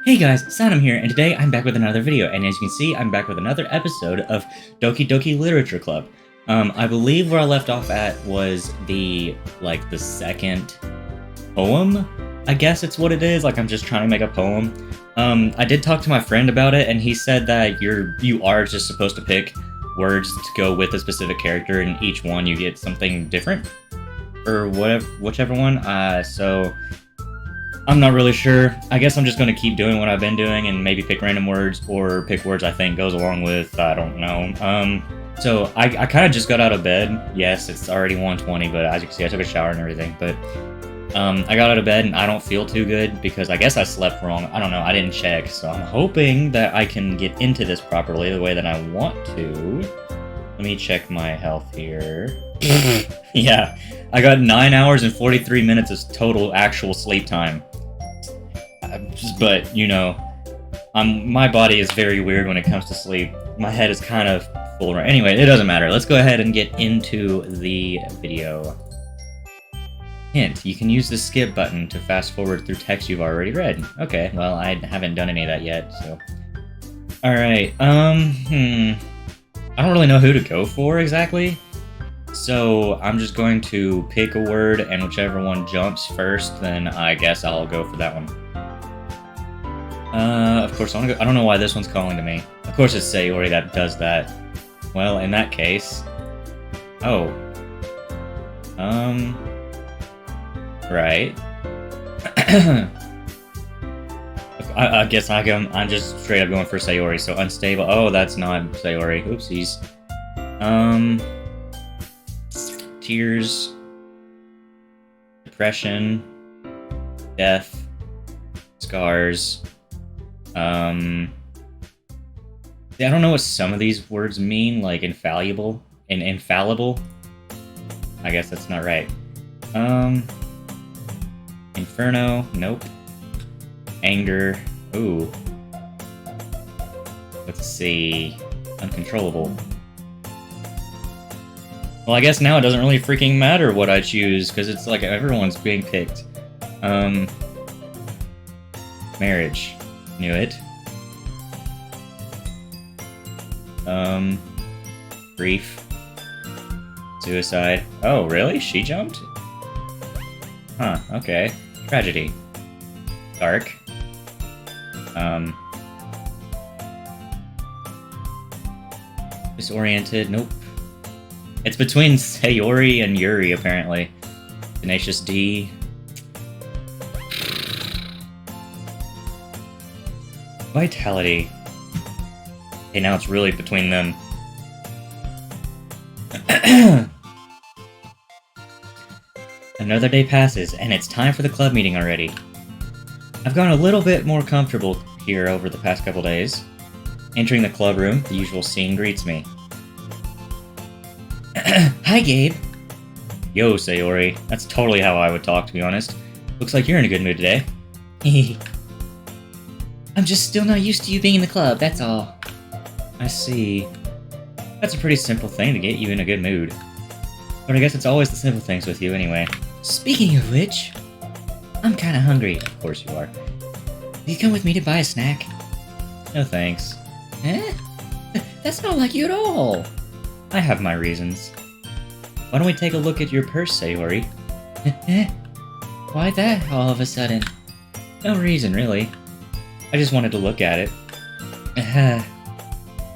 Hey guys, Sanam here, and today I'm back with another video, and as you can see, I'm back with another episode of Doki Doki Literature Club. I believe where I left off at was the second poem? I guess it's what it is, I'm just trying to make a poem. I did talk to my friend about it, and he said that you are just supposed to pick words to go with a specific character, and each one you get something different, or whichever one, so I'm not really sure. I guess I'm just going to keep doing what I've been doing and maybe pick random words or pick words I think goes along with, I don't know. So I kind of just got out of bed. Yes, it's already 1:20, but as you can see, I took a shower and everything. But I got out of bed and I don't feel too good because I guess I slept wrong. I don't know. I didn't check. So I'm hoping that I can get into this properly the way that I want to. Let me check my health here. Yeah, I got 9 hours and 43 minutes of total actual sleep time. But, you know, my body is very weird when it comes to sleep. My head is kind of full. Anyway, it doesn't matter. Let's go ahead and get into the video. Hint, you can use the skip button to fast forward through text you've already read. Okay, well, I haven't done any of that yet, so... Alright, I don't really know who to go for, exactly. So, I'm just going to pick a word, and whichever one jumps first, then I guess I'll go for that one. Of course, I don't know why this one's calling to me. Of course it's Sayori that does that. Well, in that case... Oh. Right. I guess I'm just straight up going for Sayori, so unstable. Oh, that's not Sayori. Oopsies. Tears. Depression. Death. Scars. I don't know what some of these words mean, like infallible and infallible. I guess that's not right. Inferno, nope. Anger, ooh. Let's see. Uncontrollable. Well, I guess now it doesn't really freaking matter what I choose, because it's like everyone's being picked. Marriage. Knew it. Grief. Suicide. Oh, really? She jumped? Huh, okay. Tragedy. Dark. Disoriented. Nope. It's between Sayori and Yuri, apparently. Tenacious D. Vitality. Okay, now it's really between them. Another day passes, and it's time for the club meeting already. I've gotten a little bit more comfortable here over the past couple days. Entering the club room, the usual scene greets me. Hi, Gabe. Yo, Sayori. That's totally how I would talk, to be honest. Looks like you're in a good mood today. I'm just still not used to you being in the club, that's all. I see. That's a pretty simple thing to get you in a good mood. But I guess it's always the simple things with you anyway. Speaking of which, I'm kinda hungry. Of course you are. Will you come with me to buy a snack? No thanks. Eh? That's not like you at all. I have my reasons. Why don't we take a look at your purse, Sayori? Why that all of a sudden? No reason, really. I just wanted to look at it.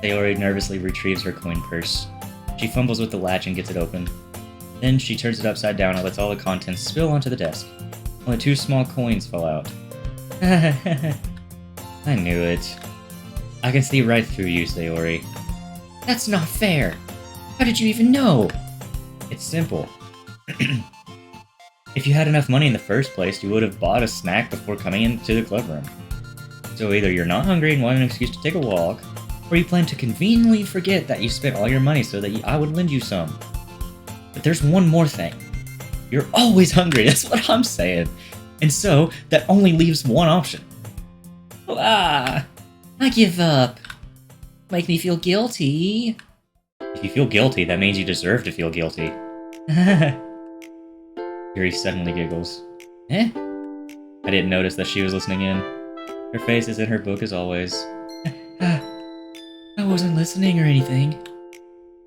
Sayori nervously retrieves her coin purse. She fumbles with the latch and gets it open. Then she turns it upside down and lets all the contents spill onto the desk. Only 2 small coins fall out. I knew it. I can see right through you, Sayori. That's not fair. How did you even know? It's simple. If you had enough money in the first place, you would have bought a snack before coming into the club room. So either you're not hungry and want an excuse to take a walk, or you plan to conveniently forget that you spent all your money so that I would lend you some. But there's one more thing. You're always hungry, that's what I'm saying. And so, that only leaves one option. I give up. Make me feel guilty. If you feel guilty, that means you deserve to feel guilty. Yuri suddenly giggles. Eh? I didn't notice that she was listening in. Her face is in her book as always. I wasn't listening or anything.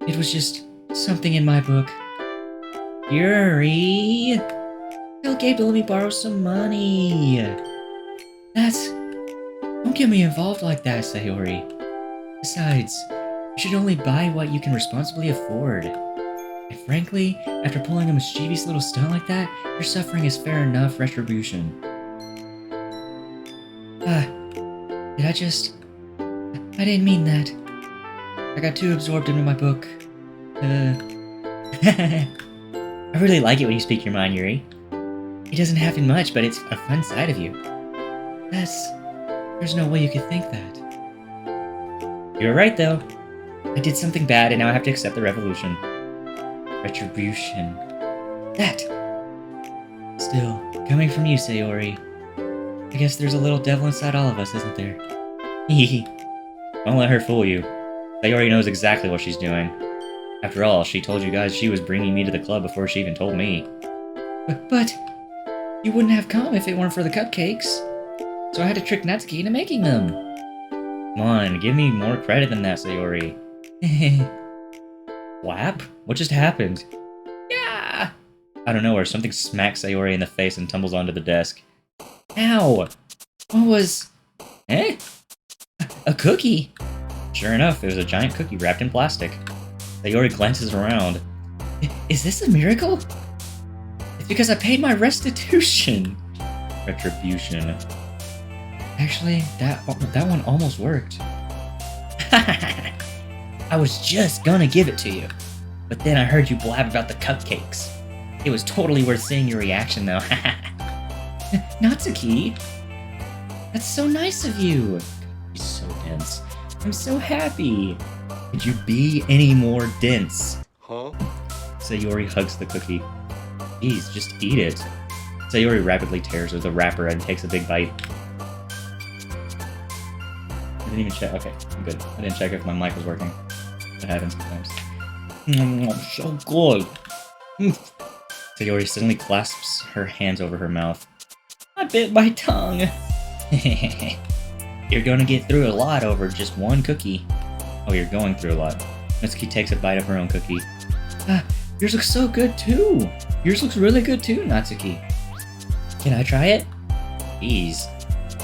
It was just something in my book. Yuri! Tell Gabe to let me borrow some money. Don't get me involved like that, Sayori. Besides, you should only buy what you can responsibly afford. And frankly, after pulling a mischievous little stunt like that, your suffering is fair enough retribution. I didn't mean that. I got too absorbed into my book. I really like it when you speak your mind, Yuri. It doesn't happen much, but it's a fun side of you. There's no way you could think that. You're right, though. I did something bad, and now I have to accept the revolution. Retribution. That! Still, coming from you, Sayori. I guess there's a little devil inside all of us, isn't there? Hehe. Don't let her fool you. Sayori knows exactly what she's doing. After all, she told you guys she was bringing me to the club before she even told me. But you wouldn't have come if it weren't for the cupcakes. So I had to trick Natsuki into making them. Come on, give me more credit than that, Sayori. Whap? What just happened? Yeah! Out of nowhere, something smacks Sayori in the face and tumbles onto the desk. Ow! What was... Eh? A cookie? Sure enough, it was a giant cookie wrapped in plastic. Sayori glances around. Is this a miracle? It's because I paid my restitution. Retribution. Actually, that one almost worked. I was just gonna give it to you. But then I heard you blab about the cupcakes. It was totally worth seeing your reaction, though. Natsuki? That's so nice of you. You're so dense. I'm so happy. Could you be any more dense? Huh? Sayori hugs the cookie. Jeez, just eat it. Sayori rapidly tears the wrapper and takes a big bite. I didn't even check. Okay, I'm good. I didn't check if my mic was working. That happens sometimes. So good. Sayori suddenly clasps her hands over her mouth. I bit my tongue. You're gonna get through a lot over just one cookie. Oh, you're going through a lot. Natsuki takes a bite of her own cookie. Yours looks so good too. Yours looks really good too, Natsuki. Can I try it? Jeez.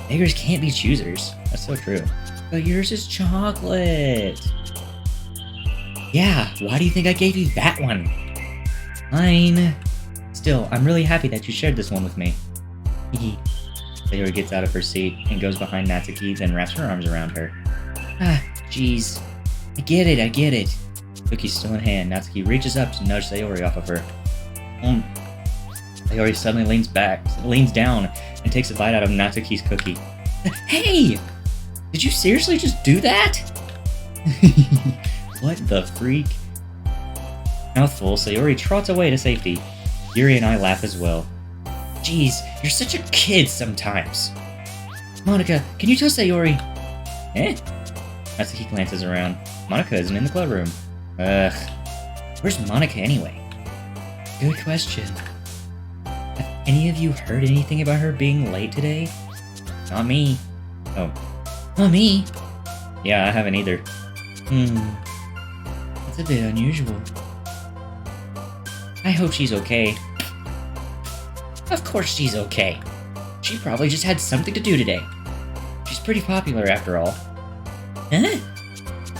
Beggars can't be choosers. That's so true. But yours is chocolate. Yeah, why do you think I gave you that one? Fine. Still, I'm really happy that you shared this one with me. Sayori gets out of her seat and goes behind Natsuki, then wraps her arms around her. Jeez. I get it. Cookie's still in hand. Natsuki reaches up to nudge Sayori off of her. Sayori suddenly leans down, and takes a bite out of Natsuki's cookie. Hey! Did you seriously just do that? What the freak? Mouthful, Sayori trots away to safety. Yuri and I laugh as well. Jeez, you're such a kid sometimes. Monica, can you tell Sayori? Eh? Natsuki glances around. Monica isn't in the club room. Ugh. Where's Monica anyway? Good question. Have any of you heard anything about her being late today? Not me. Oh. Not me? Yeah, I haven't either. That's a bit unusual. I hope she's okay. Of course she's okay. She probably just had something to do today. She's pretty popular after all. Huh?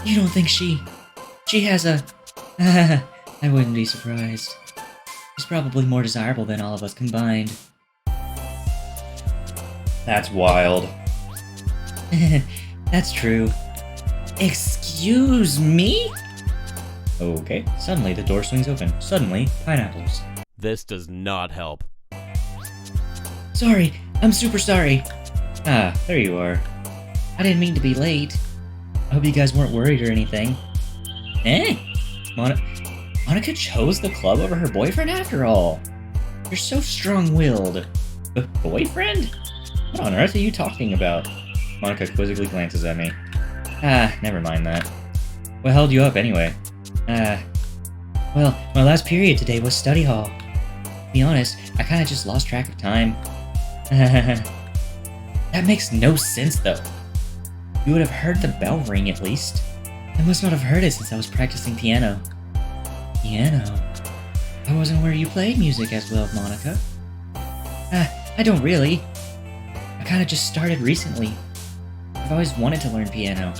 You don't think she has a... I wouldn't be surprised. She's probably more desirable than all of us combined. That's wild. That's true. Excuse me? Okay, suddenly the door swings open. Suddenly, pineapples. This does not help. Sorry, I'm super sorry. Ah, there you are. I didn't mean to be late. I hope you guys weren't worried or anything. Eh? Monica chose the club over her boyfriend after all. You're so strong-willed. Boyfriend? What on earth are you talking about? Monica quizzically glances at me. Never mind that. What held you up anyway? Well, my last period today was study hall. To be honest, I kinda just lost track of time. That makes no sense, though. You would have heard the bell ring, at least. I must not have heard it since I was practicing piano. Piano? I wasn't where you played music as well, Monica. I don't really. I kinda just started recently. I've always wanted to learn piano.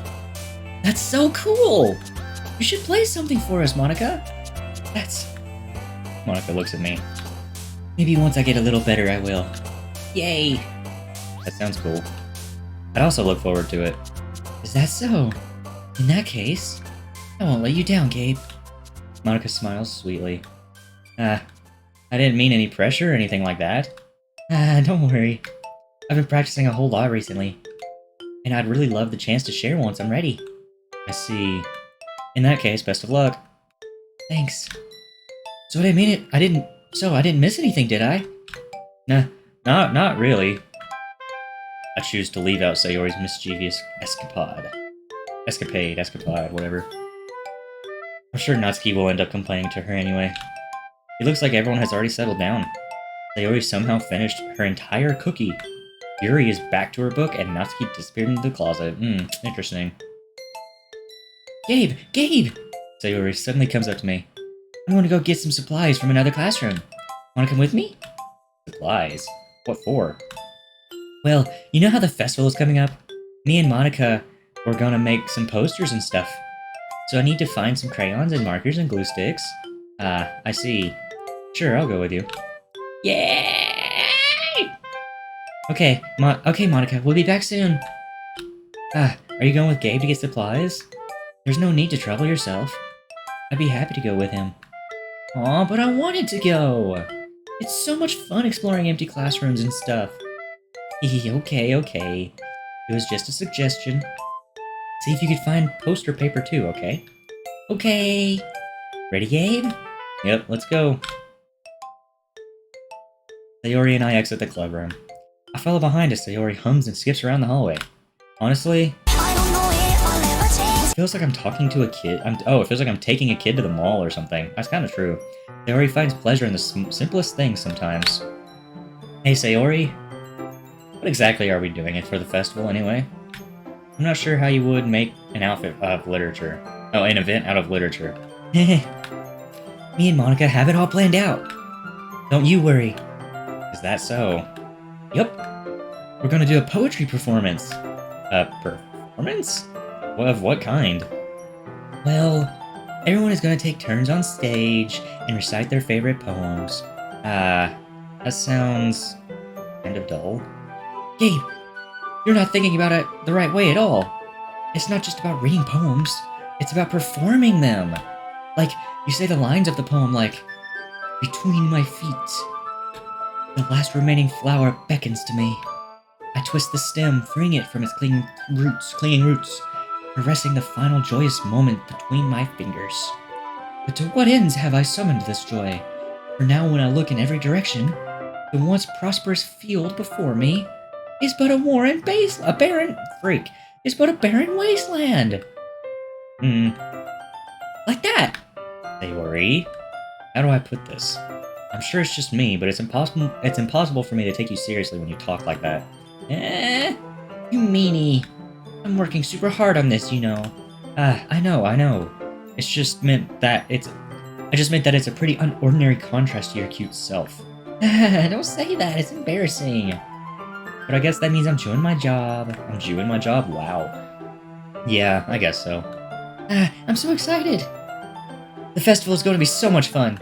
That's so cool! You should play something for us, Monica. Monica looks at me. Maybe once I get a little better, I will. Yay! That sounds cool. I'd also look forward to it. Is that so? In that case, I won't let you down, Gabe. Monica smiles sweetly. I didn't mean any pressure or anything like that. Don't worry. I've been practicing a whole lot recently. And I'd really love the chance to share once I'm ready. I see. In that case, best of luck. Thanks. So I didn't miss anything, did I? Nah, not really. I choose to leave out Sayori's mischievous escapade, whatever. I'm sure Natsuki will end up complaining to her anyway. It looks like everyone has already settled down. Sayori somehow finished her entire cookie. Yuri is back to her book, and Natsuki disappeared into the closet. Interesting. Gabe! Sayori suddenly comes up to me. I'm going to go get some supplies from another classroom. Want to come with me? Supplies? What for? Well, you know how the festival is coming up? Me and Monica were gonna make some posters and stuff. So I need to find some crayons and markers and glue sticks. I see. Sure, I'll go with you. Yay! Okay, Monica, we'll be back soon. Are you going with Gabe to get supplies? There's no need to trouble yourself. I'd be happy to go with him. Aw, but I wanted to go! It's so much fun exploring empty classrooms and stuff. Okay. It was just a suggestion. See if you could find poster paper too, okay? Okay! Ready, Gabe? Yep, let's go. Sayori and I exit the club room. I follow behind as Sayori hums and skips around the hallway. Honestly, it feels like I'm talking to a kid. It feels like I'm taking a kid to the mall or something. That's kind of true. Sayori finds pleasure in the simplest things sometimes. Hey, Sayori. What exactly are we doing it for the festival, anyway? I'm not sure how you would make an outfit out of literature. Oh, an event out of literature. Me and Monica have it all planned out. Don't you worry. Is that so? Yup. We're gonna do a poetry performance. Performance? Of what kind? Well, everyone is gonna take turns on stage and recite their favorite poems. That sounds kind of dull. Gabe, you're not thinking about it the right way at all. It's not just about reading poems, it's about performing them. Like, you say the lines of the poem like, between my feet, the last remaining flower beckons to me. I twist the stem, freeing it from its clinging roots, caressing the final joyous moment between my fingers. But to what ends have I summoned this joy? For now when I look in every direction, the once prosperous field before me is but a barren wasteland. Like that. Sayori, how do I put this? I'm sure it's just me, but it's impossible for me to take you seriously when you talk like that. You meanie. I'm working super hard on this, you know. I know. I just meant that it's a pretty unordinary contrast to your cute self. Don't say that, it's embarrassing. But I guess that means I'm doing my job. Wow. Yeah, I guess so. I'm so excited. The festival is going to be so much fun.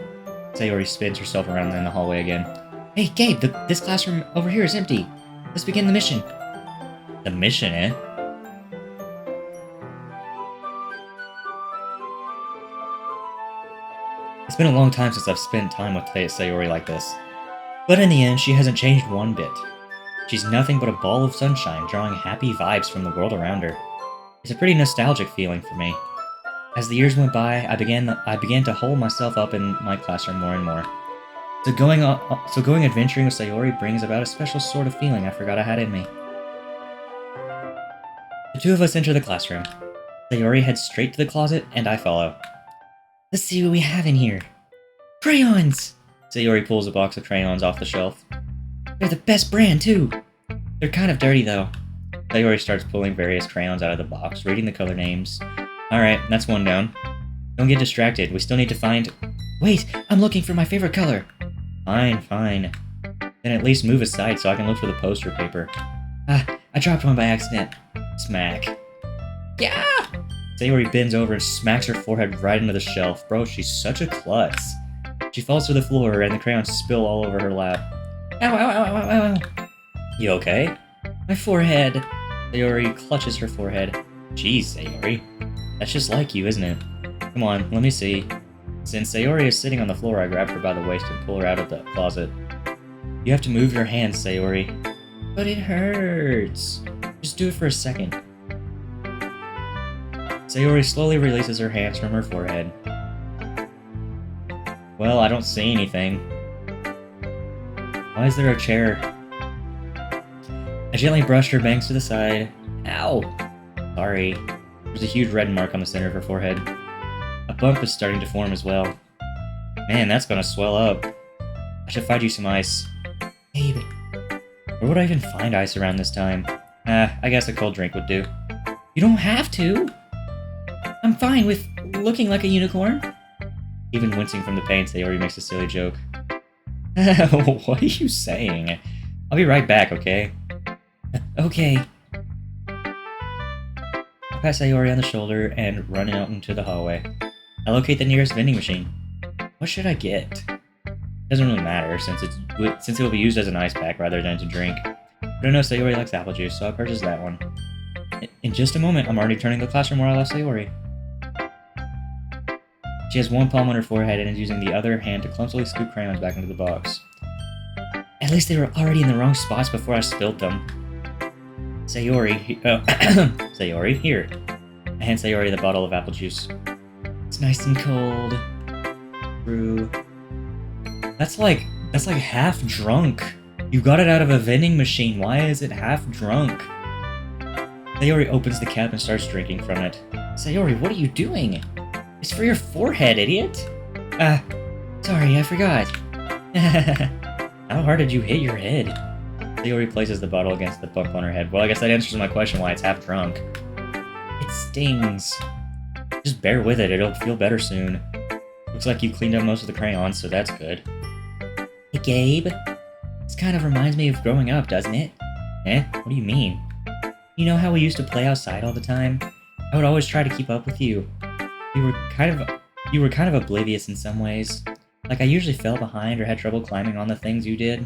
Sayori spins herself around in the hallway again. Hey, Gabe, this classroom over here is empty. Let's begin the mission. The mission, eh? It's been a long time since I've spent time with Sayori like this. But in the end, she hasn't changed one bit. She's nothing but a ball of sunshine, drawing happy vibes from the world around her. It's a pretty nostalgic feeling for me. As the years went by, I began to hole myself up in my classroom more and more. So going adventuring with Sayori brings about a special sort of feeling I forgot I had in me. The two of us enter the classroom. Sayori heads straight to the closet, and I follow. Let's see what we have in here. Crayons! Sayori pulls a box of crayons off the shelf. They're the best brand, too. They're kind of dirty, though. Sayori starts pulling various crayons out of the box, reading the color names. Alright, that's one down. Don't get distracted. We still need to find... Wait! I'm looking for my favorite color! Fine, fine. Then at least move aside so I can look for the poster paper. Ah, I dropped one by accident. Smack. Yeah! Sayori bends over and smacks her forehead right into the shelf. Bro, she's such a klutz. She falls to the floor and the crayons spill all over her lap. Ow, ow, ow, ow, ow, ow. You okay? My forehead. Sayori clutches her forehead. Jeez, Sayori. That's just like you, isn't it? Come on, let me see. Since Sayori is sitting on the floor, I grab her by the waist and pull her out of the closet. You have to move your hands, Sayori. But it hurts. Just do it for a second. Sayori slowly releases her hands from her forehead. Well, I don't see anything. Why is there a chair? I gently brushed her bangs to the side. Ow! Sorry. There's a huge red mark on the center of her forehead. A bump is starting to form as well. Man, that's gonna swell up. I should find you some ice. Babe, where would I even find ice around this time? I guess a cold drink would do. You don't have to! I'm fine with looking like a unicorn. Even wincing from the pain, Sayori makes a silly joke. What are you saying? I'll be right back, okay? Okay. I pat Sayori on the shoulder and run out into the hallway. I locate the nearest vending machine. What should I get? Doesn't really matter since it will be used as an ice pack rather than to drink. But I know Sayori likes apple juice, so I purchase that one. In just a moment, I'm already turning the classroom where I left Sayori. She has one palm on her forehead and is using the other hand to clumsily scoop crayons back into the box. At least they were already in the wrong spots before I spilled them. Sayori, Sayori, here. I hand Sayori the bottle of apple juice. It's nice and cold. True. That's like half drunk. You got it out of a vending machine. Why is it half drunk? Sayori opens the cap and starts drinking from it. Sayori, what are you doing? It's for your forehead, idiot! Sorry, I forgot. How hard did you hit your head? Sayori places the bottle against the bump on her head. Well, I guess that answers my question why it's half drunk. It stings. Just bear with it, it'll feel better soon. Looks like you cleaned up most of the crayons, so that's good. Hey, Gabe. This kind of reminds me of growing up, doesn't it? What do you mean? You know how we used to play outside all the time? I would always try to keep up with you. You were kind of oblivious in some ways. Like I usually fell behind or had trouble climbing on the things you did.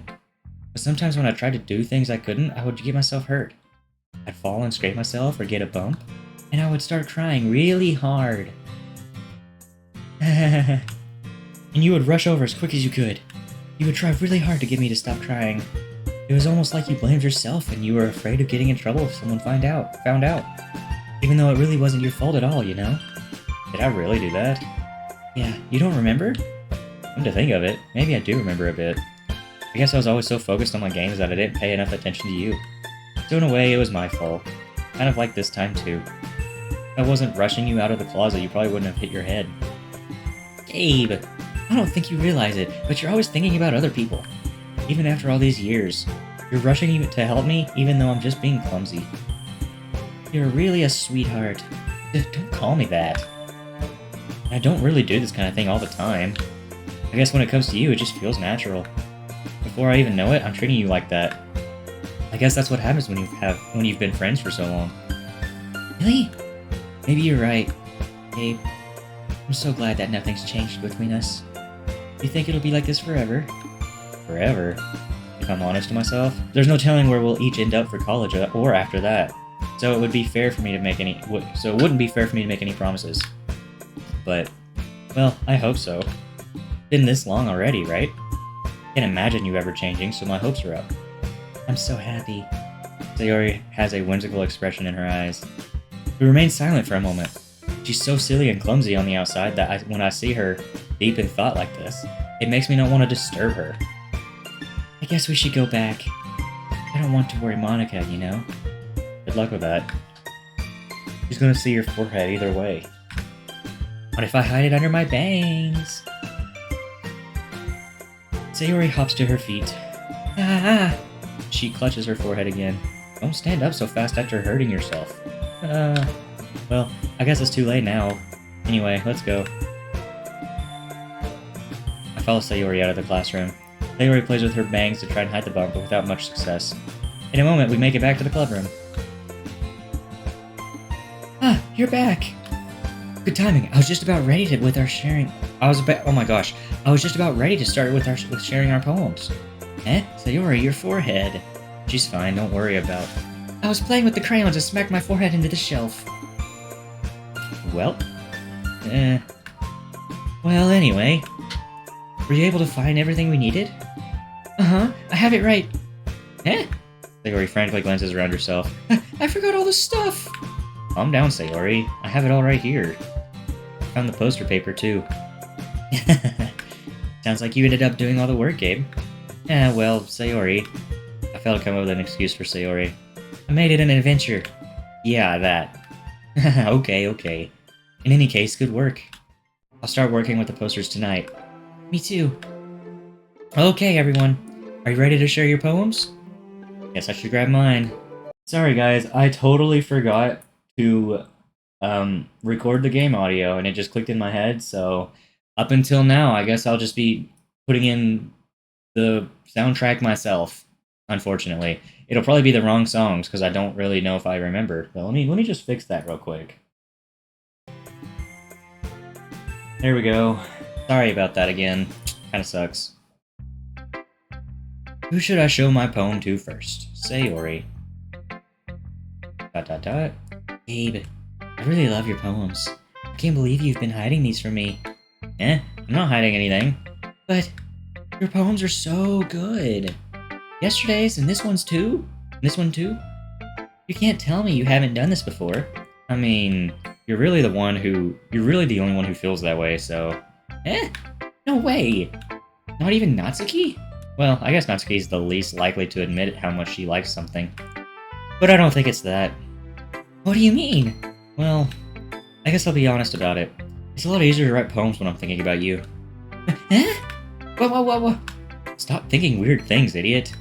But sometimes when I tried to do things I couldn't, I would get myself hurt. I'd fall and scrape myself or get a bump, and I would start crying really hard. And you would rush over as quick as you could. You would try really hard to get me to stop crying. It was almost like you blamed yourself and you were afraid of getting in trouble if someone found out. Even though it really wasn't your fault at all, you know? Did I really do that? Yeah, you don't remember? Come to think of it, maybe I do remember a bit. I guess I was always so focused on my games that I didn't pay enough attention to you. So in a way, it was my fault. Kind of like this time too. If I wasn't rushing you out of the closet, you probably wouldn't have hit your head. Gabe, I don't think you realize it, but you're always thinking about other people. Even after all these years, you're rushing to help me even though I'm just being clumsy. You're really a sweetheart. Don't call me that. I don't really do this kind of thing all the time. I guess when it comes to you, it just feels natural. Before I even know it, I'm treating you like that. I guess that's what happens when you've been friends for so long. Really? Maybe you're right, Gabe. I'm so glad that nothing's changed between us. You think it'll be like this forever? Forever? If I'm honest to myself, there's no telling where we'll each end up for college or after that. So it wouldn't be fair for me to make any promises. But, well, I hope so. Been this long already, right? Can't imagine you ever changing, so my hopes are up. I'm so happy. Sayori has a whimsical expression in her eyes. We remain silent for a moment. She's so silly and clumsy on the outside that when I see her deep in thought like this, it makes me not want to disturb her. I guess we should go back. I don't want to worry Monica, you know? Good luck with that. She's gonna see your forehead either way. What if I hide it under my bangs? Sayori hops to her feet. she clutches her forehead again. Don't stand up so fast after hurting yourself. Well, I guess it's too late now. Anyway, let's go. I follow Sayori out of the classroom. Sayori plays with her bangs to try and hide the bump, but without much success. In a moment, we make it back to the clubroom. Ah, you're back! Good timing. I was just about ready to oh my gosh. I was just about ready to start with sharing our poems. Eh? Sayori, your forehead. She's fine, don't worry about. I was playing with the crayons and smacked my forehead into the shelf. Well, well, anyway. Were you able to find everything we needed? Uh-huh, I have it right. Eh? Sayori frantically glances around herself. I forgot all the stuff! Calm down, Sayori. I have it all right here. I found the poster paper, too. Sounds like you ended up doing all the work, Gabe. Well, Sayori. I failed to come up with an excuse for Sayori. I made it an adventure. Yeah, that. Okay. In any case, good work. I'll start working with the posters tonight. Me too. Okay, everyone. Are you ready to share your poems? Guess I should grab mine. Sorry, guys. I totally forgot to record the game audio, and it just clicked in my head, so up until now, I guess I'll just be putting in the soundtrack myself, unfortunately. It'll probably be the wrong songs, because I don't really know if I remember. But let me just fix that real quick. There we go. Sorry about that again. Kinda sucks. Who should I show my poem to first? Sayori. ... Gabe, I really love your poems. I can't believe you've been hiding these from me. I'm not hiding anything. But your poems are so good. Yesterday's and this one's too? This one too? You can't tell me you haven't done this before. I mean, you're really the only one who feels that way, so... No way! Not even Natsuki? Well, I guess Natsuki's the least likely to admit how much she likes something. But I don't think it's that. What do you mean? Well, I guess I'll be honest about it. It's a lot easier to write poems when I'm thinking about you. What? Stop thinking weird things, idiot.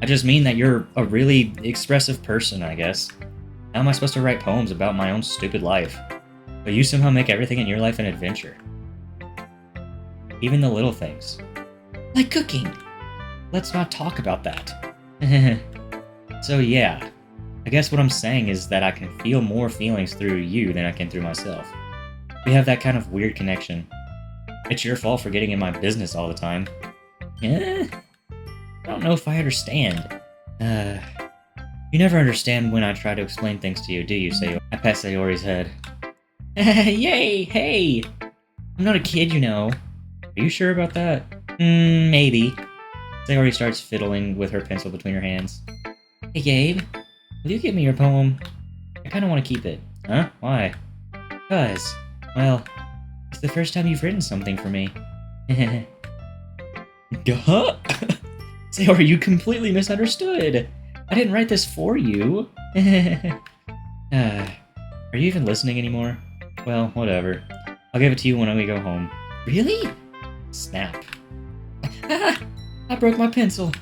I just mean that you're a really expressive person, I guess. How am I supposed to write poems about my own stupid life? But you somehow make everything in your life an adventure. Even the little things. Like cooking! Let's not talk about that. So yeah, I guess what I'm saying is that I can feel more feelings through you than I can through myself. We have that kind of weird connection. It's your fault for getting in my business all the time. I don't know if I understand. You never understand when I try to explain things to you, do you, Sayori? I pat Sayori's head. Yay! Hey! I'm not a kid, you know. Are you sure about that? Maybe. Sayori starts fiddling with her pencil between her hands. Hey, Gabe. Will you give me your poem? I kinda want to keep it. Huh? Why? Because, well, it's the first time you've written something for me. Duh? Sayori, you completely misunderstood. I didn't write this for you. Are you even listening anymore? Well, whatever. I'll give it to you when we go home. Really? Snap. I broke my pencil.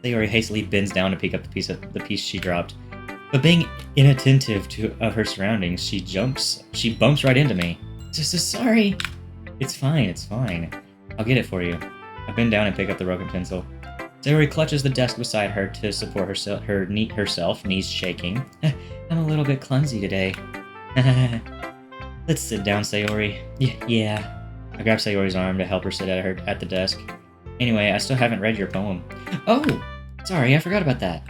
Sayori hastily bends down to pick up the piece she dropped. But being inattentive of her surroundings, she bumps right into me. Sorry. It's fine. I'll get it for you. I bend down and pick up the broken pencil. Sayori clutches the desk beside her to support herself, knees shaking. I'm a little bit clumsy today. Let's sit down, Sayori. Yeah. I grab Sayori's arm to help her sit at the desk. Anyway, I still haven't read your poem. Oh! Sorry, I forgot about that.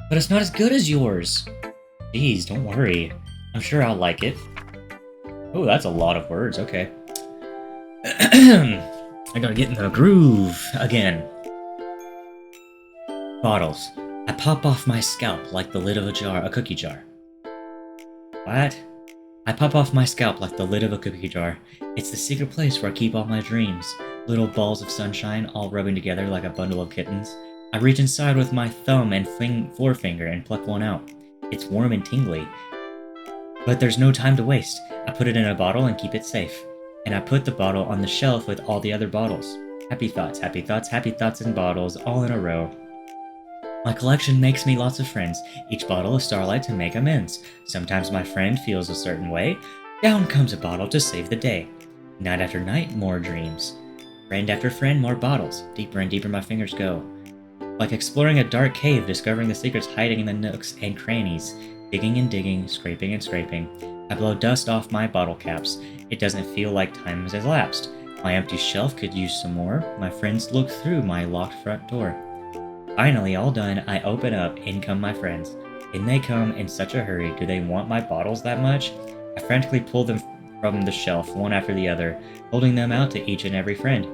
But it's not as good as yours. Jeez, don't worry. I'm sure I'll like it. Oh, that's a lot of words, okay. I gotta get in the groove again. Bottles. I pop off my scalp like the lid of a cookie jar. What? I pop off my scalp like the lid of a cookie jar. It's the secret place where I keep all my dreams. Little balls of sunshine all rubbing together like a bundle of kittens. I reach inside with my thumb and forefinger and pluck one out. It's warm and tingly. But there's no time to waste. I put it in a bottle and keep it safe. And I put the bottle on the shelf with all the other bottles. Happy thoughts in bottles, all in a row. My collection makes me lots of friends, each bottle a starlight to make amends. Sometimes my friend feels a certain way, down comes a bottle to save the day. Night after night, more dreams. Friend after friend, more bottles, deeper and deeper my fingers go. Like exploring a dark cave, discovering the secrets hiding in the nooks and crannies. Digging and digging, scraping and scraping. I blow dust off my bottle caps. It doesn't feel like time has elapsed. My empty shelf could use some more. My friends look through my locked front door. Finally, all done, I open up. In come my friends. In they come in such a hurry. Do they want my bottles that much? I frantically pull them from the shelf, one after the other, holding them out to each and every friend.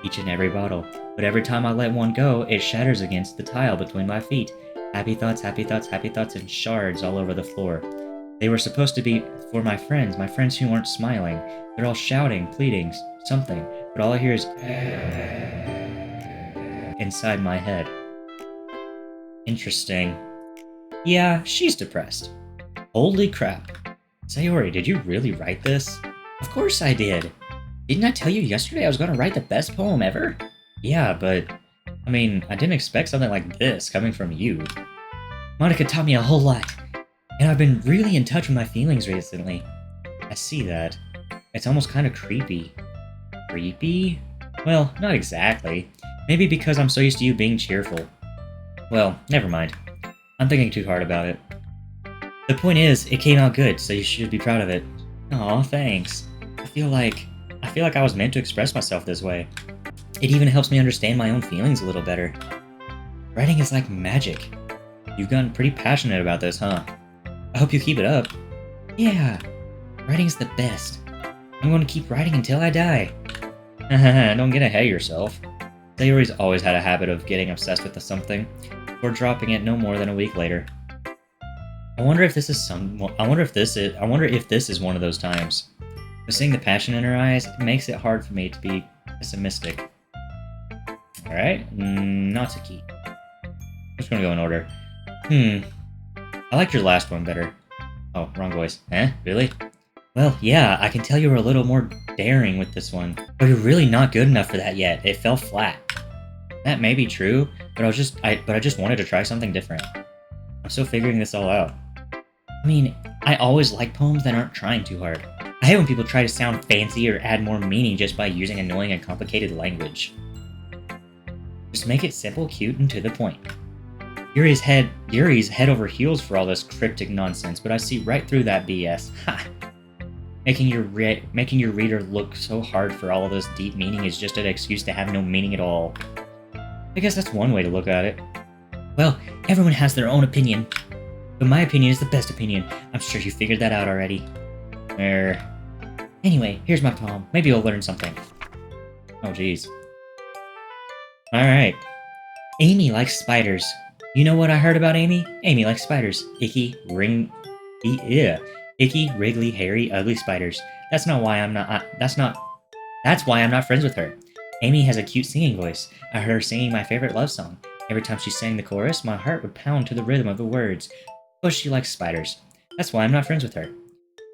Each and every bottle. But every time I let one go, it shatters against the tile between my feet. Happy thoughts, happy thoughts, happy thoughts, and shards all over the floor. They were supposed to be for my friends who aren't smiling. They're all shouting, pleading, something, but all I hear is inside my head. Interesting. Yeah, she's depressed. Holy crap. Sayori, did you really write this? Of course I did. Didn't I tell you yesterday I was going to write the best poem ever? Yeah, but I didn't expect something like this coming from you. Monica taught me a whole lot, and I've been really in touch with my feelings recently. I see that. It's almost kind of creepy. Creepy? Well, not exactly. Maybe because I'm so used to you being cheerful. Well, never mind. I'm thinking too hard about it. The point is, it came out good, so you should be proud of it. Aw, thanks. I feel like I was meant to express myself this way. It even helps me understand my own feelings a little better. Writing is like magic. You've gotten pretty passionate about this, huh? I hope you keep it up. Yeah, writing's the best. I'm going to keep writing until I die. Don't get ahead of yourself. Sayori's always had a habit of getting obsessed with something, or dropping it no more than a week later. I wonder if this is one of those times. But seeing the passion in her eyes makes it hard for me to be pessimistic. Alright, Natsuki. I'm just gonna go in order. I liked your last one better. Oh, wrong voice. Really? Well, yeah, I can tell you were a little more daring with this one. But you're really not good enough for that yet. It fell flat. That may be true, but I just wanted to try something different. I'm still figuring this all out. I always like poems that aren't trying too hard. I hate when people try to sound fancy or add more meaning just by using annoying and complicated language. Just make it simple, cute, and to the point. Yuri's head over heels for all this cryptic nonsense, but I see right through that BS. Ha! Making your reader look so hard for all of this deep meaning is just an excuse to have no meaning at all. I guess that's one way to look at it. Well, everyone has their own opinion. But my opinion is the best opinion. I'm sure you figured that out already. Anyway, here's my poem. Maybe you'll learn something. Oh, jeez. Alright. Amy likes spiders. You know what I heard about Amy? Amy likes spiders. Icky, wriggly, hairy, ugly spiders. That's why I'm not friends with her. Amy has a cute singing voice. I heard her singing my favorite love song. Every time she sang the chorus, my heart would pound to the rhythm of the words. But she likes spiders. That's why I'm not friends with her.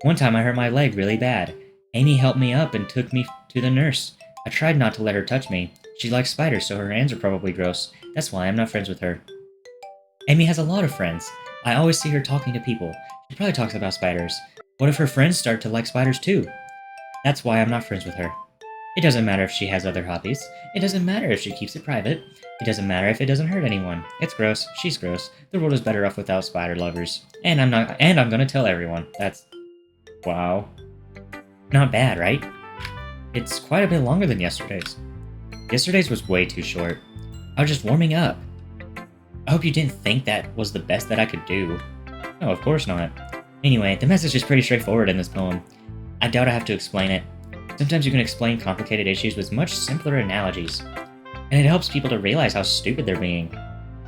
One time I hurt my leg really bad. Amy helped me up and took me to the nurse. I tried not to let her touch me. She likes spiders, so her hands are probably gross. That's why I'm not friends with her. Amy has a lot of friends. I always see her talking to people. She probably talks about spiders. What if her friends start to like spiders too? That's why I'm not friends with her. It doesn't matter if she has other hobbies. It doesn't matter if she keeps it private. It doesn't matter if it doesn't hurt anyone. It's gross. She's gross. The world is better off without spider lovers. And I'm gonna tell everyone. That's... wow. Not bad, right? It's quite a bit longer than yesterday's. Yesterday's was way too short. I was just warming up. I hope you didn't think that was the best that I could do. No, of course not. Anyway, the message is pretty straightforward in this poem. I doubt I have to explain it. Sometimes you can explain complicated issues with much simpler analogies. And it helps people to realize how stupid they're being.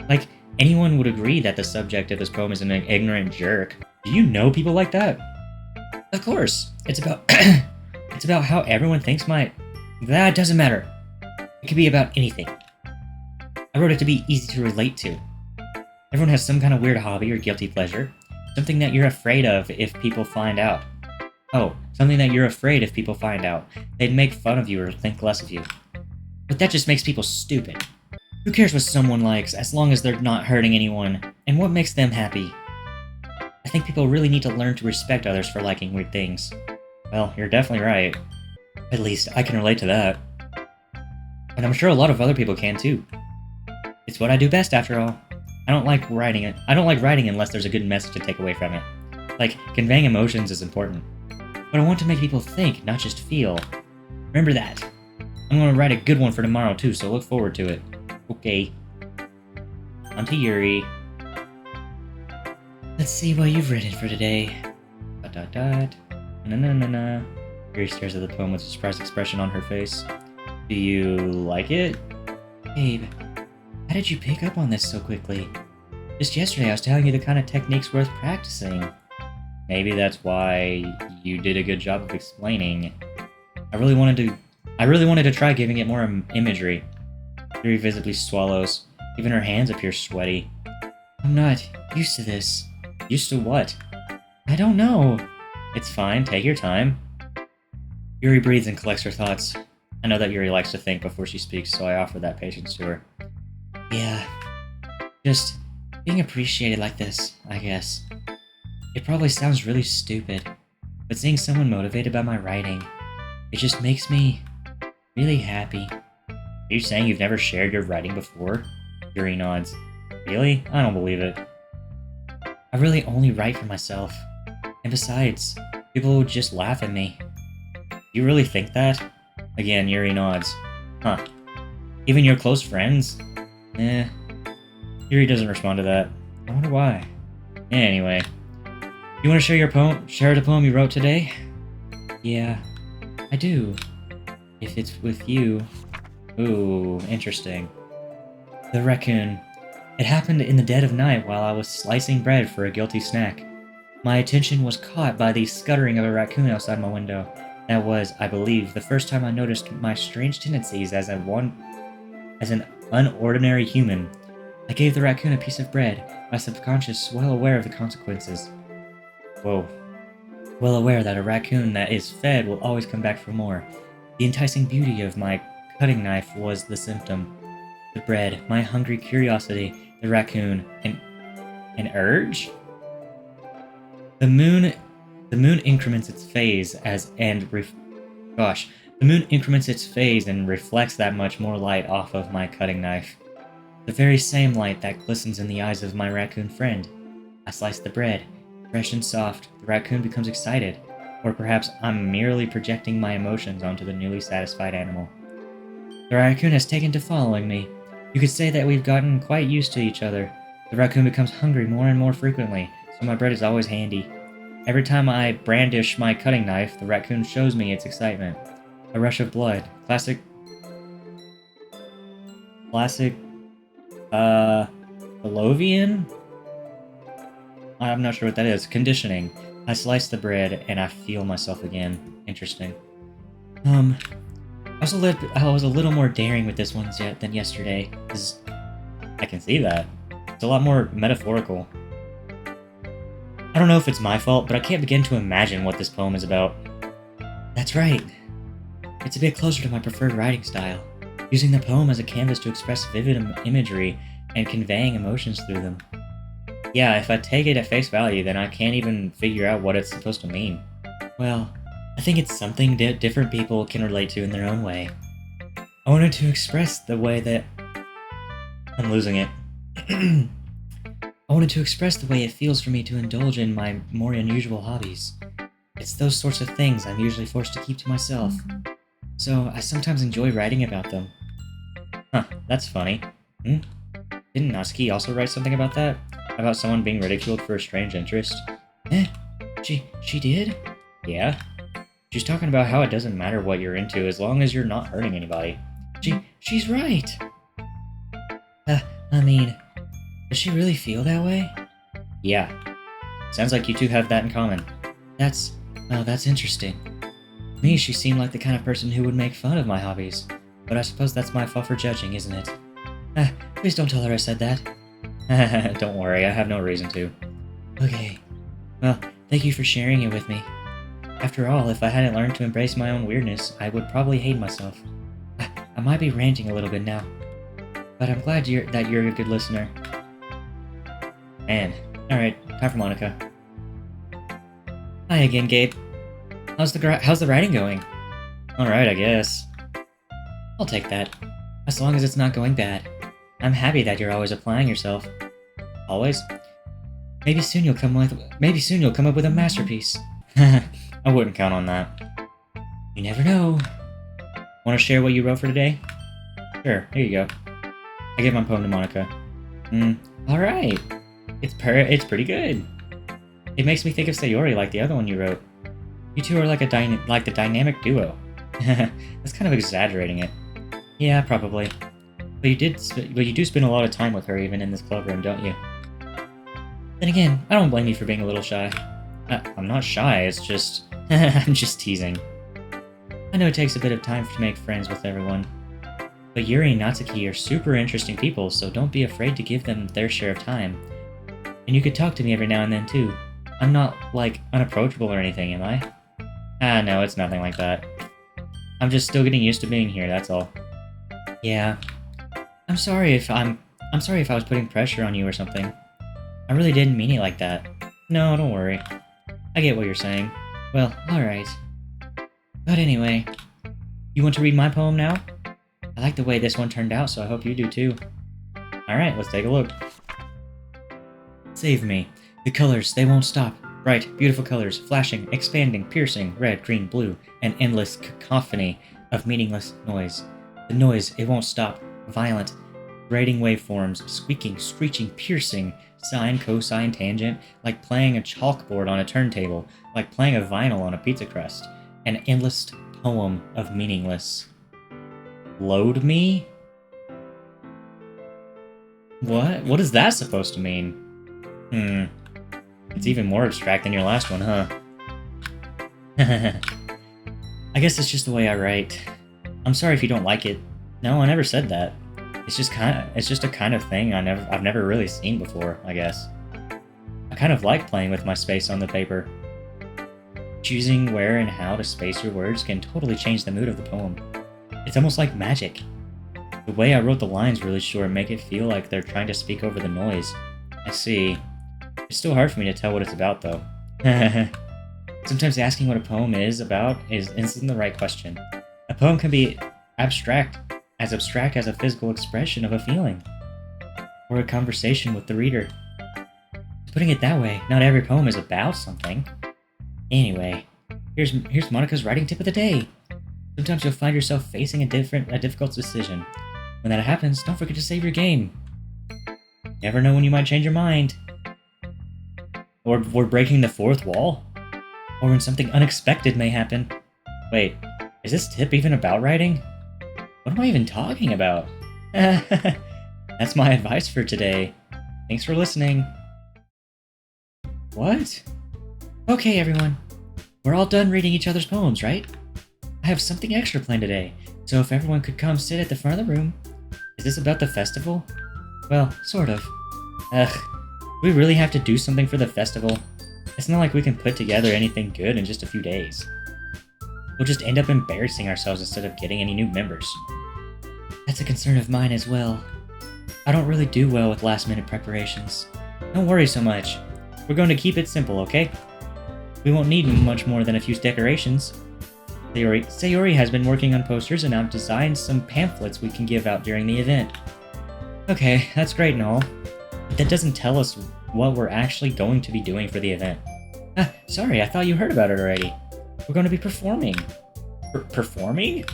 Like, anyone would agree that the subject of this poem is an ignorant jerk. Do you know people like that? Of course. It's about it's about how everyone thinks that doesn't matter. It could be about anything. I wrote it to be easy to relate to. Everyone has some kind of weird hobby or guilty pleasure. Something that you're afraid of if people find out. Oh, something that you're afraid if people find out. They'd make fun of you or think less of you. But that just makes people stupid. Who cares what someone likes, as long as they're not hurting anyone, and what makes them happy? I think people really need to learn to respect others for liking weird things. Well, you're definitely right. At least, I can relate to that. And I'm sure a lot of other people can too. It's what I do best, after all. I don't like writing it. I don't like writing unless there's a good message to take away from it. Like, conveying emotions is important. But I want to make people think, not just feel. Remember that. I'm going to write a good one for tomorrow too, so look forward to it. Okay. On to Yuri. Let's see what you've written for today. Dot dot dot. Na na na na. Yuri stares at the poem with a surprised expression on her face. Do you like it? Babe, how did you pick up on this so quickly? Just yesterday I was telling you the kind of techniques worth practicing. Maybe that's why you did a good job of explaining. I really wanted to try giving it more imagery. Yuri visibly swallows. Even her hands appear sweaty. I'm not used to this. Used to what? I don't know. It's fine, take your time. Yuri breathes and collects her thoughts. I know that Yuri likes to think before she speaks, so I offer that patience to her. Yeah, just being appreciated like this, I guess. It probably sounds really stupid, but seeing someone motivated by my writing, it just makes me really happy. Are you saying you've never shared your writing before? Yuri nods. Really? I don't believe it. I really only write for myself. And besides, people would just laugh at me. You really think that? Again, Yuri nods. Huh. Even your close friends? Yuri doesn't respond to that. I wonder why. Anyway. You want to share your poem? Share the poem you wrote today? Yeah, I do. If it's with you. Ooh, interesting. The raccoon. It happened in the dead of night while I was slicing bread for a guilty snack. My attention was caught by the scuttering of a raccoon outside my window. That was, I believe, the first time I noticed my strange tendencies as an unordinary human. I gave the raccoon a piece of bread, my subconscious well aware of the consequences. Whoa. Well aware that a raccoon that is fed will always come back for more. The enticing beauty of my cutting knife was the symptom. The bread, my hungry curiosity, the raccoon, an urge? The moon increments its phase the moon increments its phase and reflects that much more light off of my cutting knife. The very same light that glistens in the eyes of my raccoon friend. I slice the bread. Fresh and soft, the raccoon becomes excited. Or perhaps I'm merely projecting my emotions onto the newly satisfied animal. The raccoon has taken to following me. You could say that we've gotten quite used to each other. The raccoon becomes hungry more and more frequently, so my bread is always handy. Every time I brandish my cutting knife, the raccoon shows me its excitement. A rush of blood. Classic, Pavlovian? I'm not sure what that is. Conditioning. I slice the bread, and I feel myself again. Interesting. I was a little more daring with this one than yesterday, because I can see that. It's a lot more metaphorical. I don't know if it's my fault, but I can't begin to imagine what this poem is about. That's right. It's a bit closer to my preferred writing style, using the poem as a canvas to express vivid imagery and conveying emotions through them. Yeah, if I take it at face value, then I can't even figure out what it's supposed to mean. Well, I think it's something that different people can relate to in their own way. I wanted to express the way that... I'm losing it. I wanted to express the way it feels for me to indulge in my more unusual hobbies. It's those sorts of things I'm usually forced to keep to myself. So I sometimes enjoy writing about them. Huh, that's funny. Didn't Natsuki also write something about that? About someone being ridiculed for a strange interest? She did? Yeah. She's talking about how it doesn't matter what you're into as long as you're not hurting anybody. She's right! I mean, does she really feel that way? Yeah. Sounds like you two have that in common. That's interesting. To me, she seemed like the kind of person who would make fun of my hobbies. But I suppose that's my fault for judging, isn't it? Please don't tell her I said that. Don't worry, I have no reason to. Okay. Well, thank you for sharing it with me. After all, if I hadn't learned to embrace my own weirdness, I would probably hate myself. I might be ranting a little bit now. but I'm glad that you're a good listener. Man. Alright, time for Monica. Hi again, Gabe. How's the writing going? Alright, I guess. I'll take that. As long as it's not going bad. I'm happy that you're always applying yourself. Always? Maybe soon you'll come up with a masterpiece. I wouldn't count on that. You never know. Want to share what you wrote for today? Sure, here you go. I give my poem to Monica. Alright. It's pretty good. It makes me think of Sayori like the other one you wrote. You two are like the dynamic duo. That's kind of exaggerating it. Yeah, probably. But you do spend a lot of time with her even in this club room, don't you? Then again, I don't blame you for being a little shy. I'm not shy, it's just... I'm just teasing. I know it takes a bit of time to make friends with everyone. But Yuri and Natsuki are super interesting people, so don't be afraid to give them their share of time. And you could talk to me every now and then, too. I'm not, like, unapproachable or anything, am I? Ah, no, it's nothing like that. I'm just still getting used to being here, that's all. Yeah. I'm sorry if I was putting pressure on you or something. I really didn't mean it like that. No, don't worry. I get what you're saying. Well, alright. But anyway, you want to read my poem now? I like the way this one turned out, so I hope you do too. Alright, let's take a look. Save me. The colors, they won't stop. Bright, beautiful colors, flashing, expanding, piercing, red, green, blue, an endless cacophony of meaningless noise. The noise, it won't stop. Violent, grating waveforms, squeaking, screeching, piercing, sine, cosine, tangent, like playing a chalkboard on a turntable, like playing a vinyl on a pizza crust. An endless poem of meaningless. Load me? What? What is that supposed to mean? It's even more abstract than your last one, huh? I guess it's just the way I write. I'm sorry if you don't like it. No, I never said that. It's just a kind of thing I've never really seen before, I guess. I kind of like playing with my space on the paper. Choosing where and how to space your words can totally change the mood of the poem. It's almost like magic. The way I wrote the lines really sure make it feel like they're trying to speak over the noise. I see. It's still hard for me to tell what it's about, though. Sometimes asking what a poem is about isn't the right question. A poem can be abstract as a physical expression of a feeling, or a conversation with the reader. Putting it that way, not every poem is about something. Anyway, here's Monica's writing tip of the day. Sometimes you'll find yourself facing a difficult decision. When that happens, don't forget to save your game. Never know when you might change your mind. Or we're breaking the fourth wall. Or when something unexpected may happen. Wait, is this tip even about writing? What am I even talking about? That's my advice for today. Thanks for listening. What? Okay, everyone. We're all done reading each other's poems, right? I have something extra planned today, so if everyone could come sit at the front of the room. Is this about the festival? Well, sort of. Ugh, do we really have to do something for the festival? It's not like we can put together anything good in just a few days. We'll just end up embarrassing ourselves instead of getting any new members. That's a concern of mine as well. I don't really do well with last-minute preparations. Don't worry so much. We're going to keep it simple, okay? We won't need much more than a few decorations. Sayori has been working on posters and I've designed some pamphlets we can give out during the event. Okay, that's great and all. But that doesn't tell us what we're actually going to be doing for the event. Sorry, I thought you heard about it already. We're going to be performing. Performing?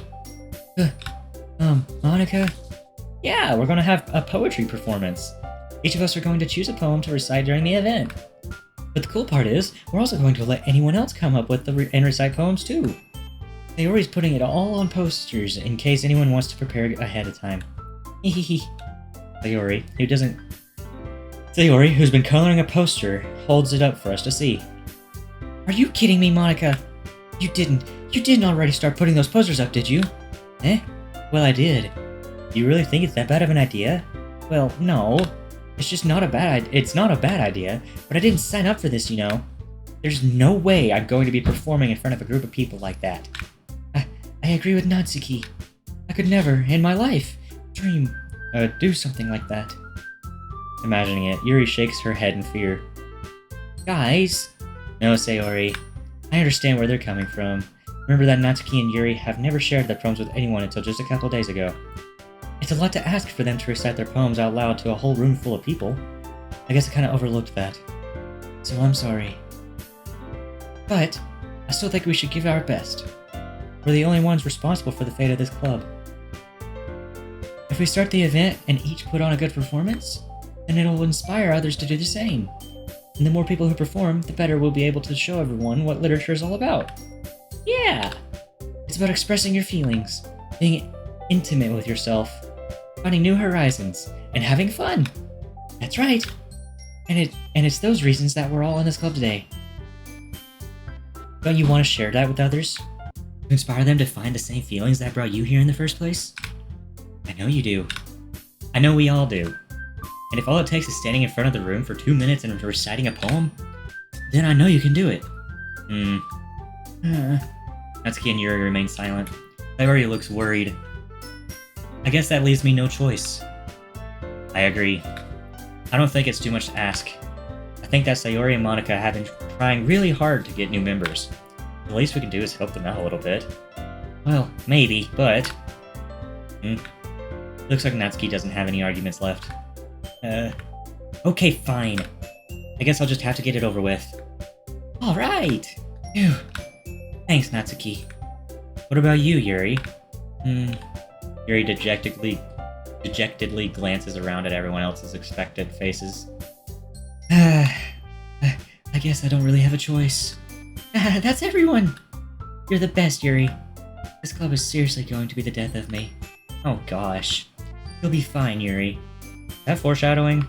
Monica? Yeah, we're going to have a poetry performance. Each of us are going to choose a poem to recite during the event. But the cool part is, we're also going to let anyone else come up with and recite poems too. Sayori's putting it all on posters in case anyone wants to prepare ahead of time. Hehehe. Sayori, who's been coloring a poster, holds it up for us to see. Are you kidding me, Monica? You didn't already start putting those posters up, did you? Eh? Well, I did. Do you really think it's that bad of an idea? Well, no. It's not a bad idea, but I didn't sign up for this, you know. There's no way I'm going to be performing in front of a group of people like that. I agree with Natsuki. I could never, in my life, dream do something like that. Imagining it, Yuri shakes her head in fear. Guys! No, Sayori. I understand where they're coming from. Remember that Natsuki and Yuri have never shared their poems with anyone until just a couple days ago. It's a lot to ask for them to recite their poems out loud to a whole room full of people. I guess I kinda overlooked that. So I'm sorry. But, I still think we should give our best. We're the only ones responsible for the fate of this club. If we start the event and each put on a good performance, then it'll inspire others to do the same. And the more people who perform, the better we'll be able to show everyone what literature is all about. Yeah! It's about expressing your feelings, being intimate with yourself, finding new horizons, and having fun. That's right. And it's those reasons that we're all in this club today. Don't you want to share that with others? To inspire them to find the same feelings that brought you here in the first place? I know you do. I know we all do. And if all it takes is standing in front of the room for 2 minutes and reciting a poem, then I know you can do it. Natsuki and Yuri remain silent. Sayori looks worried. I guess that leaves me no choice. I agree. I don't think it's too much to ask. I think that Sayori and Monica have been trying really hard to get new members. The least we can do is help them out a little bit. Well, maybe, but... Looks like Natsuki doesn't have any arguments left. Okay, fine. I guess I'll just have to get it over with. Alright! Phew. Thanks, Natsuki. What about you, Yuri? Yuri dejectedly glances around at everyone else's expectant faces. I guess I don't really have a choice. That's everyone! You're the best, Yuri. This club is seriously going to be the death of me. Oh gosh. You'll be fine, Yuri. Is that foreshadowing?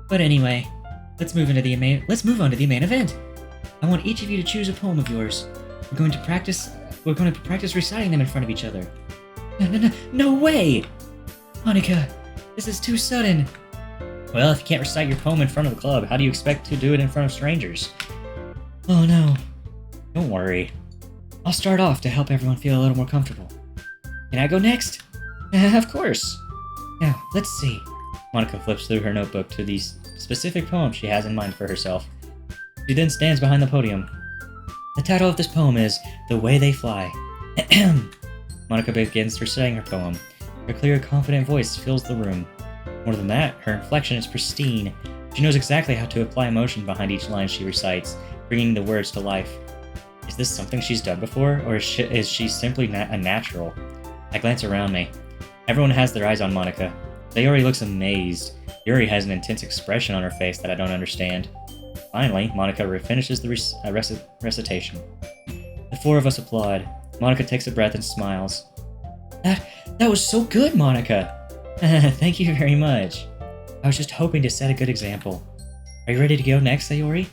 But anyway, let's move on to the main event. I want each of you to choose a poem of yours. We're going to practice reciting them in front of each other. No way! Monica, this is too sudden. Well, if you can't recite your poem in front of the club, how do you expect to do it in front of strangers? Oh no. Don't worry. I'll start off to help everyone feel a little more comfortable. Can I go next? Of course. Now, let's see. Monica flips through her notebook to the specific poem she has in mind for herself. She then stands behind the podium. The title of this poem is The Way They Fly. Monica begins reciting her poem. Her clear, confident voice fills the room. More than that, her inflection is pristine. She knows exactly how to apply emotion behind each line she recites, bringing the words to life. Is this something she's done before, or is she simply a natural? I glance around me. Everyone has their eyes on Monica. Sayori looks amazed. Yuri has an intense expression on her face that I don't understand. Finally, Monica finishes the recitation. The four of us applaud. Monica takes a breath and smiles. That was so good, Monica! Thank you very much. I was just hoping to set a good example. Are you ready to go next, Sayori?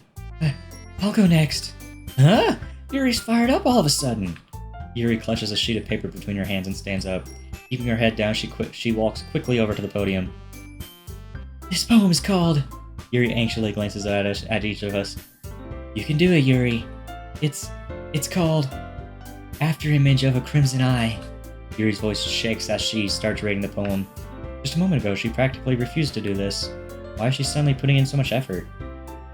I'll go next. Huh? Yuri's fired up all of a sudden. Yuri clutches a sheet of paper between her hands and stands up. Keeping her head down, she walks quickly over to the podium. This poem is called... Yuri anxiously glances at each of us. You can do it, Yuri. It's called... After Image of a Crimson Eye. Yuri's voice shakes as she starts reading the poem. Just a moment ago, she practically refused to do this. Why is she suddenly putting in so much effort?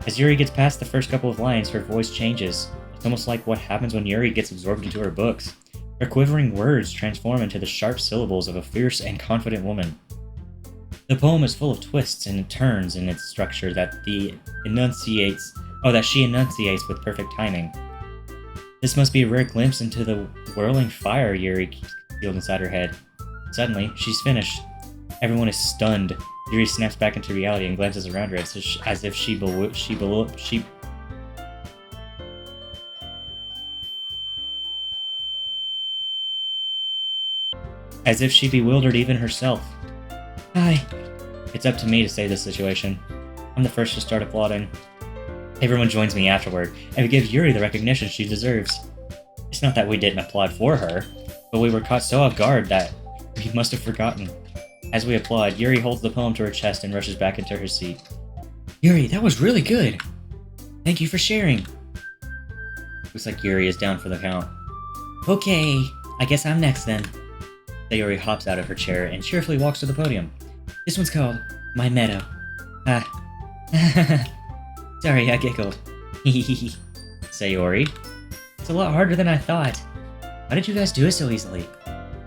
As Yuri gets past the first couple of lines, her voice changes. It's almost like what happens when Yuri gets absorbed into her books. Her quivering words transform into the sharp syllables of a fierce and confident woman. The poem is full of twists and turns in its structure that she enunciates with perfect timing. This must be a rare glimpse into the whirling fire Yuri concealed inside her head. Suddenly, she's finished. Everyone is stunned. Yuri snaps back into reality and glances around her as if she bewildered even herself. Hi. It's up to me to save this situation. I'm the first to start applauding. Everyone joins me afterward, and we give Yuri the recognition she deserves. It's not that we didn't applaud for her, but we were caught so off guard that we must have forgotten. As we applaud, Yuri holds the poem to her chest and rushes back into her seat. Yuri, that was really good! Thank you for sharing. Looks like Yuri is down for the count. Okay, I guess I'm next then. Sayori hops out of her chair and cheerfully walks to the podium. This one's called My Meadow. Ah. Sorry, I giggled. Sayori. It's a lot harder than I thought. Why did you guys do it so easily?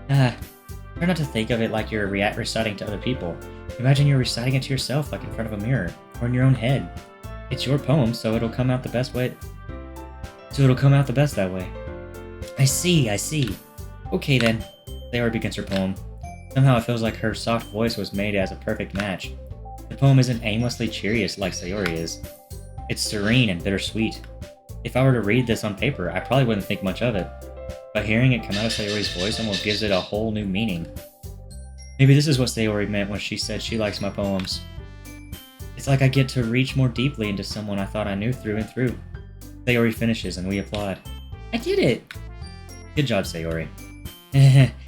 Try not to think of it like you're reciting to other people. Imagine you're reciting it to yourself, like in front of a mirror, or in your own head. It's your poem, so it'll come out the best way. So it'll come out the best that way. I see. Okay then. Sayori begins her poem. Somehow it feels like her soft voice was made as a perfect match. The poem isn't aimlessly cheery like Sayori is. It's serene and bittersweet. If I were to read this on paper, I probably wouldn't think much of it. But hearing it come out of Sayori's voice almost gives it a whole new meaning. Maybe this is what Sayori meant when she said she likes my poems. It's like I get to reach more deeply into someone I thought I knew through and through. Sayori finishes and we applaud. I did it! Good job, Sayori.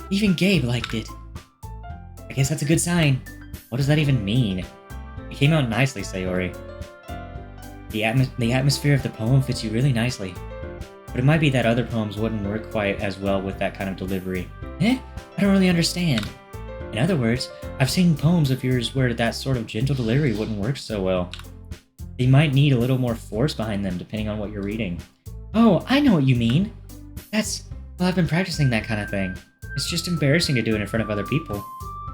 Even Gabe liked it. I guess that's a good sign. What does that even mean? It came out nicely, Sayori. The atmosphere of the poem fits you really nicely. But it might be that other poems wouldn't work quite as well with that kind of delivery. I don't really understand. In other words, I've seen poems of yours where that sort of gentle delivery wouldn't work so well. They might need a little more force behind them depending on what you're reading. Oh, I know what you mean. Well, I've been practicing that kind of thing. It's just embarrassing to do it in front of other people.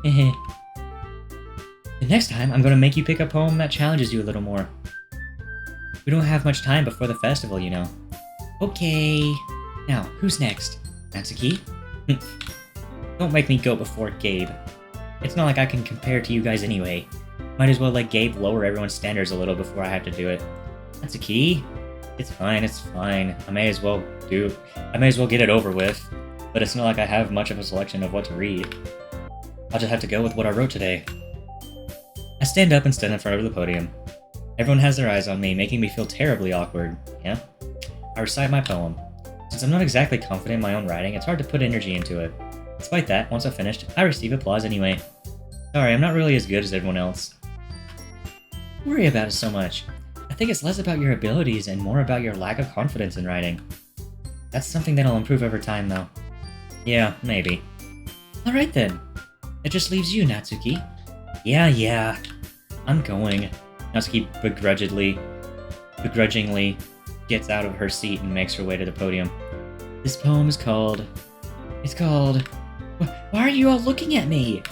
The next time, I'm going to make you pick a poem that challenges you a little more. We don't have much time before the festival, you know. Okay. Now, who's next? Natsuki? Don't make me go before Gabe. It's not like I can compare to you guys anyway. Might as well let Gabe lower everyone's standards a little before I have to do it. Natsuki? It's fine. I may as well get it over with. But it's not like I have much of a selection of what to read. I'll just have to go with what I wrote today. I stand up and stand in front of the podium. Everyone has their eyes on me, making me feel terribly awkward. Yeah? I recite my poem. Since I'm not exactly confident in my own writing, it's hard to put energy into it. Despite that, once I've finished, I receive applause anyway. Sorry, I'm not really as good as everyone else. Don't worry about it so much. I think it's less about your abilities and more about your lack of confidence in writing. That's something that'll improve over time, though. Yeah, maybe. Alright then. It just leaves you, Natsuki. Yeah. I'm going. Natsuki begrudgingly gets out of her seat and makes her way to the podium. This poem is called... Why are you all looking at me?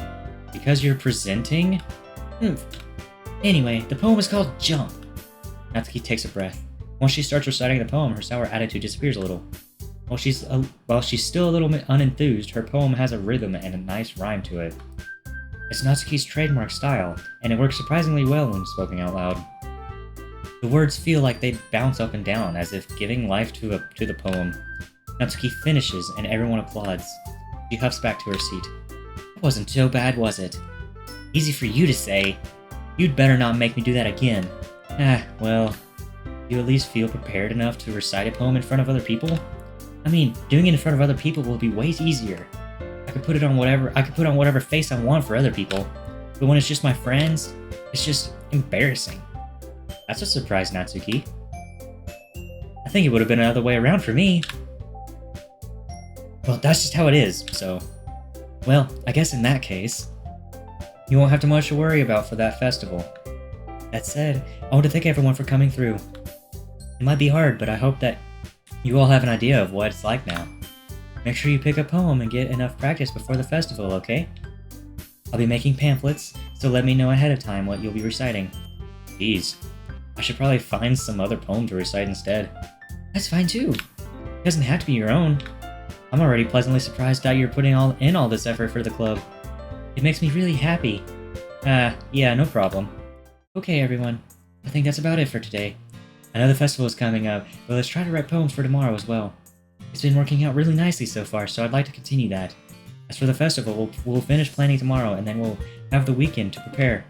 Because you're presenting? Anyway, the poem is called Jump. Natsuki takes a breath. Once she starts reciting the poem, her sour attitude disappears a little. While she's still a little bit unenthused, her poem has a rhythm and a nice rhyme to it. It's Natsuki's trademark style, and it works surprisingly well when spoken out loud. The words feel like they bounce up and down, as if giving life to the poem. Natsuki finishes, and everyone applauds. She huffs back to her seat. It wasn't so bad, was it? Easy for you to say. You'd better not make me do that again. Well, do you at least feel prepared enough to recite a poem in front of other people? I mean, doing it in front of other people will be way easier. I could put on whatever face I want for other people, but when it's just my friends, it's just embarrassing. That's a surprise, Natsuki. I think it would have been another way around for me. Well, that's just how it is, so... Well, I guess in that case, you won't have too much to worry about for that festival. That said, I want to thank everyone for coming through. It might be hard, but I hope that you all have an idea of what it's like now. Make sure you pick a poem and get enough practice before the festival, okay? I'll be making pamphlets, so let me know ahead of time what you'll be reciting. Jeez, I should probably find some other poem to recite instead. That's fine too. It doesn't have to be your own. I'm already pleasantly surprised that you're putting in all this effort for the club. It makes me really happy. Yeah, no problem. Okay, everyone. I think that's about it for today. I know the festival is coming up, but let's try to write poems for tomorrow as well. It's been working out really nicely so far, so I'd like to continue that. As for the festival, we'll finish planning tomorrow, and then we'll have the weekend to prepare.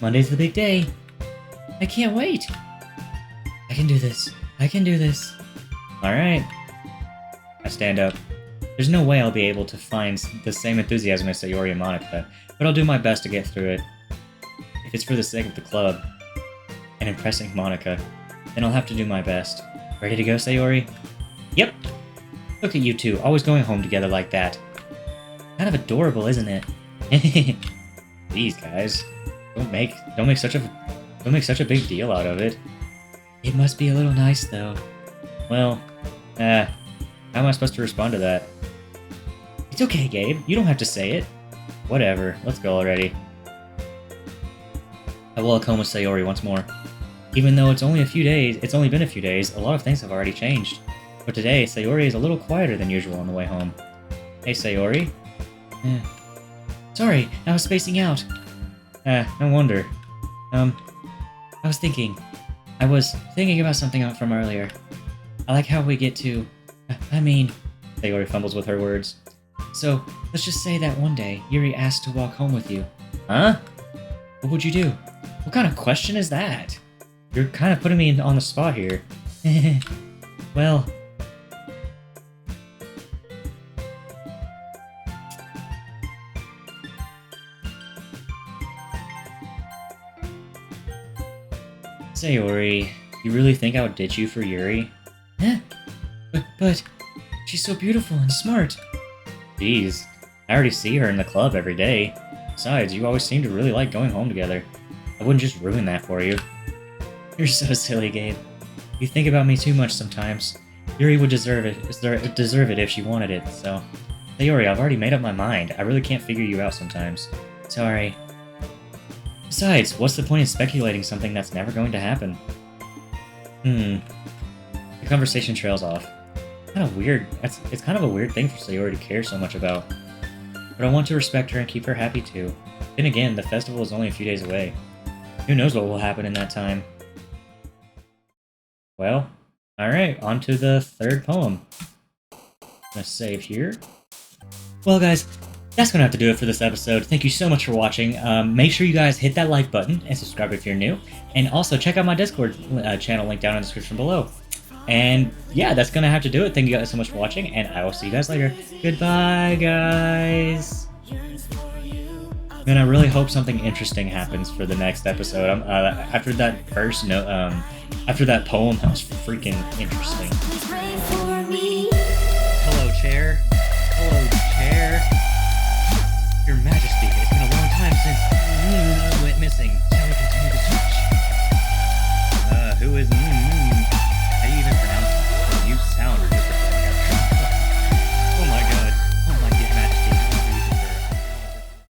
Monday's the big day. I can't wait. I can do this. Alright. I stand up. There's no way I'll be able to find the same enthusiasm as Sayori and Monica, but I'll do my best to get through it. If it's for the sake of the club, and impressing Monica, then I'll have to do my best. Ready to go, Sayori? Yep! Look at you two, always going home together like that. Kind of adorable, isn't it? These guys. Don't make such a big deal out of it. It must be a little nice though. Well, how am I supposed to respond to that? It's okay, Gabe. You don't have to say it. Whatever. Let's go already. I walk home with Sayori once more. Even though it's only been a few days, a lot of things have already changed. But today, Sayori is a little quieter than usual on the way home. Hey, Sayori. Sorry, I was spacing out. No wonder. I was thinking about something out from earlier. I like how we get to... Sayori fumbles with her words. So, let's just say that one day, Yuri asked to walk home with you. Huh? What would you do? What kind of question is that? You're kind of putting me on the spot here. Well... Sayori, you really think I would ditch you for Yuri? Huh? But she's so beautiful and smart. Jeez, I already see her in the club every day. Besides, you always seem to really like going home together. I wouldn't just ruin that for you. You're so silly, Gabe. You think about me too much sometimes. Yuri would deserve it if she wanted it, so... Sayori, I've already made up my mind. I really can't figure you out sometimes. Sorry. Besides, what's the point in speculating something that's never going to happen? The conversation trails off. Kind of weird. It's kind of a weird thing for Sayori to care so much about. But I want to respect her and keep her happy too. Then again, the festival is only a few days away. Who knows what will happen in that time? Well, alright, on to the third poem. I'm gonna save here. Well, guys, that's gonna have to do it for this episode. Thank you so much for watching. Make sure you guys hit that like button and subscribe if you're new. And also check out my Discord channel link down in the description below. And yeah, that's gonna have to do it. Thank you guys so much for watching, and I will see you guys later. Goodbye, guys. Man, I really hope something interesting happens for the next episode. After that poem, that was freaking interesting.